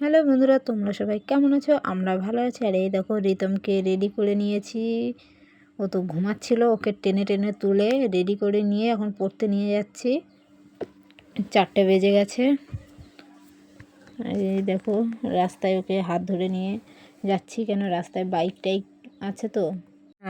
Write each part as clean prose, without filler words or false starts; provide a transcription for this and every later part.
Hello বন্ধুরা, তোমরা সবাই কেমন আছো? আমরা ভালো আছি। আর এই দেখো, রিতমকে রেডি করে নিয়েছি। ও তো ঘুমাচ্ছিল, ওকে টেনে টেনে তুলে রেডি করে নিয়ে এখন পড়তে নিয়ে যাচ্ছি। 4টে বেজে গেছে। আর এই দেখো, রাস্তায় ওকে হাত ধরে নিয়ে যাচ্ছি, কেন রাস্তায় বাইক টাইক আছে তো।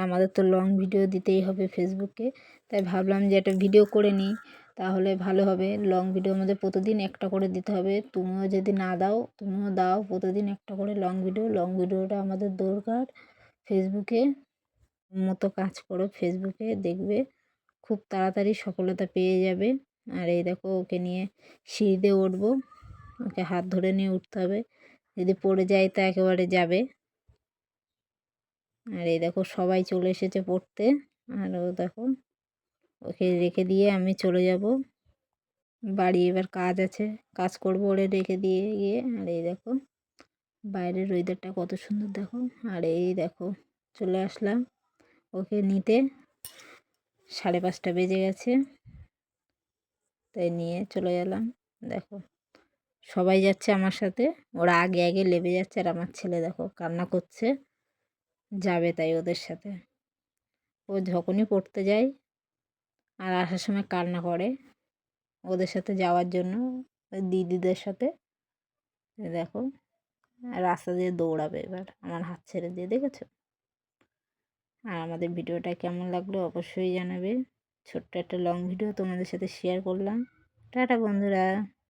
আমাদের তো লং ভিডিও দিতেই হবে ফেসবুকে, তাই ভাবলাম যে একটা ভিডিও করে নিই, তাহলে ভালো হবে। লং ভিডিও আমাদের প্রতিদিন একটা করে দিতে হবে। তুমিও যদি না দাও, তুমিও দাও প্রতিদিন একটা করে লং ভিডিও। লং ভিডিওটা আমাদের দরকার ফেসবুকে। মতো কাজ করো, ফেসবুকে দেখবে খুব তাড়াতাড়ি সফলতা পেয়ে যাবে। আর এই দেখো, ওকে নিয়ে সিঁড়িতে উঠবো, ওকে হাত ধরে নিয়ে উঠতে হবে, যদি পড়ে যায় তা একেবারে যাবে। আর এই দেখো, সবাই চলে এসেছে পড়তে। আর ও দেখো, ওকে রেখে দিয়ে আমি চলে যাব বাড়ি। এবার কাজ আছে, কাজ করবো ওরে রেখে দিয়ে গিয়ে। আর এই দেখো, বাইরের ওয়েদারটা কত সুন্দর দেখো। আর এই দেখো, চলে আসলাম ওকে নিতে। 5:30 বেজে গেছে, তাই নিয়ে চলে গেলাম। দেখো, সবাই যাচ্ছে আমার সাথে, ওরা আগে আগে লেবে যাচ্ছে। আর আমার ছেলে দেখো কান্না করছে, যাবে তাই ওদের সাথে। ও যখনই পড়তে যায় আর আসার সময় কান্না করে ওদের সাথে যাওয়ার জন্য, ওই দিদিদের সাথে। দেখো, রাস্তা দিয়ে দৌড়াবে এবার আমার হাত ছেড়ে দিয়ে, দেখেছো? আর আমাদের ভিডিওটা কেমন লাগলো অবশ্যই জানাবে। ছোট্ট একটা লং ভিডিও তোমাদের সাথে শেয়ার করলাম। টাটা বন্ধুরা।